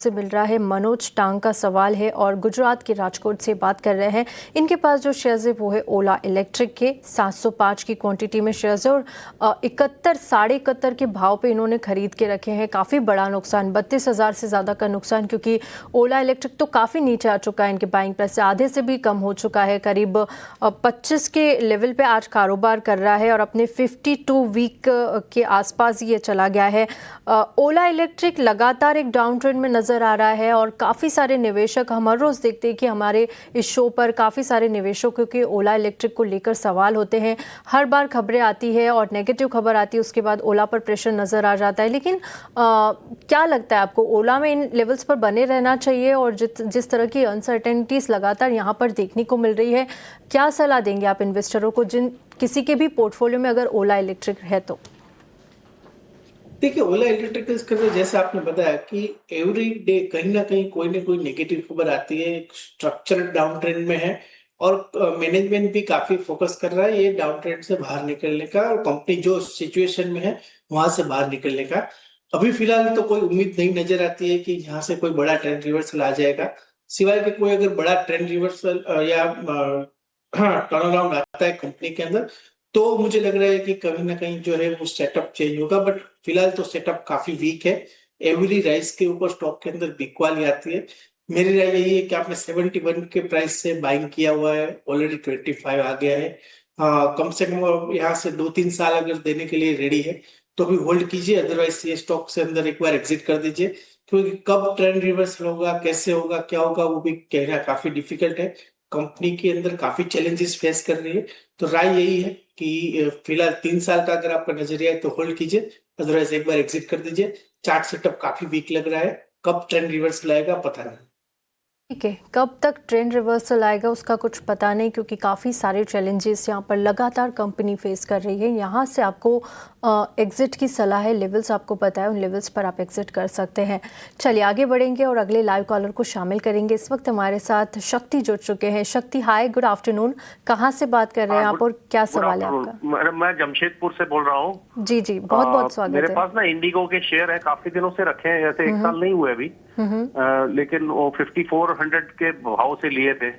से मिल रहा है। मनोज टांग का सवाल है और गुजरात के राजकोट से बात कर रहे हैं। इनके पास जो शेयर्स है वो है ओला इलेक्ट्रिक के 705 की क्वांटिटी में शेयर्स है और 71 के भाव पे इन्होंने खरीद के रखे हैं। काफ़ी बड़ा नुकसान, 32,000 से ज़्यादा का नुकसान, क्योंकि ओला इलेक्ट्रिक तो काफ़ी नीचे आ चुका है। इनके बाइंग प्राइस से आधे से भी कम हो चुका है। करीब 25 के लेवल पे आज कारोबार कर रहा है और अपने 52 वीक के आसपास ये चला गया है। ओला इलेक्ट्रिक लगातार एक डाउन ट्रेंड में नजर आ रहा है और काफ़ी सारे निवेशक, हम हर रोज़ देखते हैं कि हमारे इस शो पर काफ़ी सारे निवेशकों के ओला इलेक्ट्रिक को लेकर सवाल होते हैं। हर बार खबरें आती है और नेगेटिव खबर आती है, उसके बाद ओला पर प्रेशर नज़र आ जाता है। लेकिन क्या लगता है आपको, ओला में इन लेवल्स पर बने रहना चाहिए? और जिस तरह की अनसर्टेनिटीज़ लगातार यहाँ पर देखने को मिल रही है, क्या सलाह देंगे आप इन्वेस्टरों को, जिन किसी के भी पोर्टफोलियो में अगर ओला इलेक्ट्रिक है तो? देखिए, ओला इलेक्ट्रिकल्स का तो जैसे आपने बताया कि एवरी डे कहीं ना कहीं कोई ना कोई नेगेटिव खबर आती है। एक स्ट्रक्चरल डाउन ट्रेंड में है और मैनेजमेंट भी काफी फोकस कर रहा है ये डाउन ट्रेंड से बाहर निकलने का और कंपनी जो सिचुएशन में है वहां से बाहर निकलने का। अभी फिलहाल तो कोई उम्मीद नहीं नजर आती है कि यहाँ से कोई बड़ा ट्रेंड रिवर्सल आ जाएगा, सिवाय कि कोई अगर बड़ा ट्रेंड रिवर्सल या टर्न अराउंड आता है कंपनी के अंदर, तो मुझे लग रहा है कि कहीं ना कहीं जो है वो सेटअप चेंज होगा। बट फिलहाल तो सेटअप काफी वीक है। एवरी राइस के ऊपर स्टॉक के अंदर बिकवाली आती है। मेरी राय यही है कि आपने 71 के प्राइस से बाइंग किया हुआ है, ऑलरेडी 25 आ गया है। कम से कम यहाँ से 2-3 साल अगर देने के लिए रेडी है तो भी होल्ड कीजिए, अदरवाइज ये स्टॉक से अंदर एक बार एग्जिट कर दीजिए, क्योंकि कब ट्रेंड रिवर्सल होगा, कैसे होगा, क्या होगा, वो भी कहना काफी डिफिकल्ट है। कंपनी के अंदर काफी चैलेंजेस फेस कर रही है। तो राय यही है कि फिलहाल 3 साल का अगर आपका नजरिया है तो होल्ड कीजिए, अदरवाइज एक बार एग्जिट कर दीजिए। चार्ट सेटअप काफी वीक लग रहा है, कब ट्रेंड रिवर्सल आएगा पता नहीं। ठीक है, कब तक ट्रेंड रिवर्सल आएगा उसका कुछ पता नहीं, क्योंकि काफ़ी सारे चैलेंजेस यहाँ पर लगातार कंपनी फेस कर रही है। यहाँ से आपको एग्जिट की सलाह है, लेवल्स आपको पता है, उन लेवल्स पर आप एग्जिट कर सकते हैं। चलिए आगे बढ़ेंगे और अगले लाइव कॉलर को शामिल करेंगे। इस वक्त हमारे साथ शक्ति जुड़ चुके हैं। शक्ति, हाय, गुड आफ्टरनून। कहाँ से बात कर रहे हैं आप और क्या सवाल है आपका? मैं जमशेदपुर से बोल रहा हूँ। जी जी, बहुत बहुत स्वागत है। मेरे पास ना इंडिगो के शेयर है, काफी दिनों से रखे हैं, जैसे 1 साल नहीं हुए अभी, लेकिन वो 5400 के भाव से लिए थे,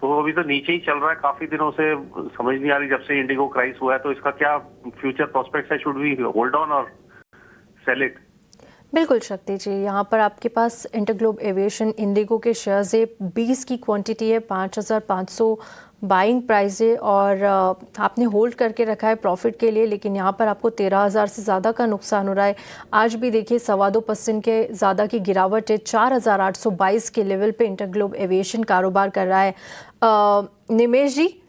तो अभी तो नीचे ही चल रहा है काफी दिनों से। समझ नहीं आ रही जब से इंडिगो क्राइस हुआ है, तो इसका क्या फ्यूचर प्रोस्पेक्ट्स है? शुड वी होल्ड ऑन और सेल इट? बिल्कुल शक्ति जी, यहाँ पर आपके पास इंटरग्लोब एविएशन इंडिगो के शेयर्स है, 20 की क्वांटिटी है, 5,500 बाइंग प्राइस है और आपने होल्ड करके रखा है प्रॉफिट के लिए। लेकिन यहाँ पर आपको 13,000 से ज़्यादा का नुकसान हो रहा है। आज भी देखिए 2.25% के ज़्यादा की गिरावट है। 4,822 के लेवल पे इंटरग्लोब एविएशन कारोबार कर रहा है। निमेश जी,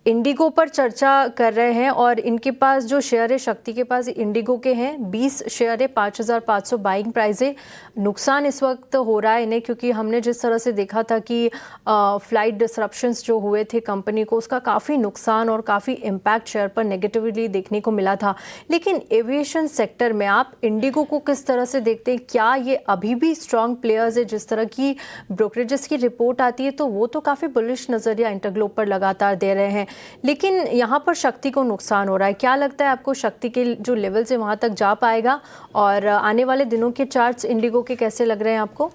इंडिगो पर चर्चा कर रहे हैं और इनके पास जो शेयर है, शक्ति के पास इंडिगो के हैं 20 शेयर है, 5,500 बाइंग प्राइस है। नुकसान इस वक्त हो रहा है इन्हें, क्योंकि हमने जिस तरह से देखा था कि फ्लाइट डिसरप्शंस जो हुए थे कंपनी को, उसका काफ़ी नुकसान और काफ़ी इम्पैक्ट शेयर पर नेगेटिवली देखने को मिला था। लेकिन एविएशन सेक्टर में आप इंडिगो को किस तरह से देखते हैं? क्या ये अभी भी स्ट्रॉन्ग प्लेयर्स है? जिस तरह की ब्रोकरेजेस की रिपोर्ट आती है तो वो तो काफ़ी बुलिश नज़रिया इंटरग्लोब पर लगातार दे रहे हैं, लेकिन यहाँ पर शक्ति को नुकसान हो रहा है। क्या लगता है आपको, शक्ति के जो लेवल से वहां तक जा पाएगा? और आने वाले दिनों के चार्ट्स इंडिगो के कैसे लग रहे हैं आपको?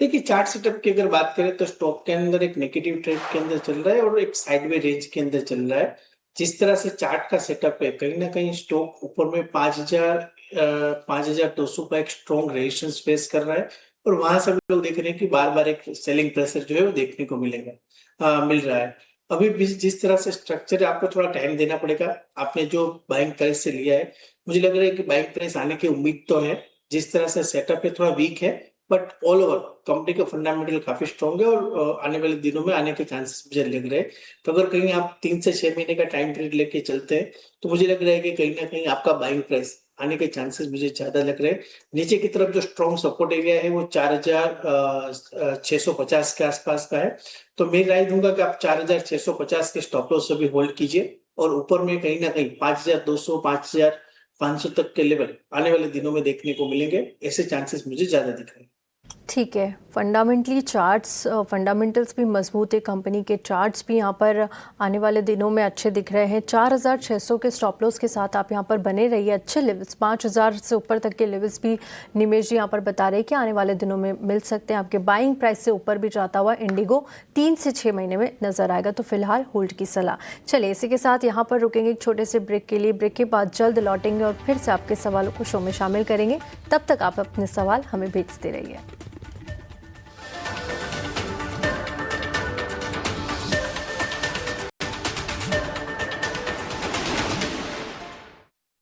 देखिए, चार्ट सेटअप की अगर बात करें तो स्टॉक के अंदर एक नेगेटिव ट्रेंड के अंदर चल रहा है और एक साइडवे रेंज के अंदर चल रहा है। जिस तरह से चार्ट का सेटअप है, कहीं ना कहीं स्टॉक ऊपर में 5,200 का एक स्ट्रॉन्ग रेजिस्टेंस फेस कर रहा है और वहां से हम लोग देख रहे हैं कि बार बार एक सेलिंग प्रेशर जो है वो देखने को मिल रहा है। अभी भी जिस तरह से स्ट्रक्चर है, आपको थोड़ा टाइम देना पड़ेगा। आपने जो बाइंग प्राइस से लिया है, मुझे लग रहा है कि बाइंग प्राइस आने की उम्मीद तो है। जिस तरह से सेटअप है थोड़ा वीक है, बट ऑल ओवर कंपनी का फंडामेंटल काफी स्ट्रॉन्ग है और आने वाले दिनों में आने के चांसेस मुझे लग रहे हैं। तो अगर कहीं आप 3 से 6 महीने का टाइम पीरियड लेके चलते हैं तो मुझे लग रहा है कि कहीं ना कहीं आपका बाइंग प्राइस आने के चांसेस मुझे ज्यादा लग रहे हैं। नीचे की तरफ जो स्ट्रॉन्ग सपोर्ट एरिया है वो 4,650 के आसपास का है। तो मैं राय दूंगा कि आप 4,650 के स्टॉप लॉस से भी होल्ड कीजिए और ऊपर में कहीं ना कहीं 5,200 5,500 तक के लेवल आने वाले दिनों में देखने को मिलेंगे। ऐसे चांसेस मुझे ज्यादा दिख रहे हैं। ठीक है, फंडामेंटल्स भी मजबूत है, कंपनी के चार्ट्स भी यहाँ पर आने वाले दिनों में अच्छे दिख रहे हैं। 4600 के स्टॉप लॉस के साथ आप यहाँ पर बने रहिए। अच्छे लेवल्स 5000 से ऊपर तक के लेवल्स भी निमेश जी यहाँ पर बता रहे हैं कि आने वाले दिनों में मिल सकते हैं। आपके बाइंग प्राइस से ऊपर भी जाता हुआ इंडिगो 3 से 6 महीने में नजर आएगा, तो फिलहाल होल्ड की सलाह। चलिए इसी के साथ यहाँ पर रुकेंगे एक छोटे से ब्रेक के लिए। ब्रेक के बाद जल्द लौटेंगे और फिर से आपके सवालों को शो में शामिल करेंगे। तब तक आप अपने सवाल हमें भेजते रहिए।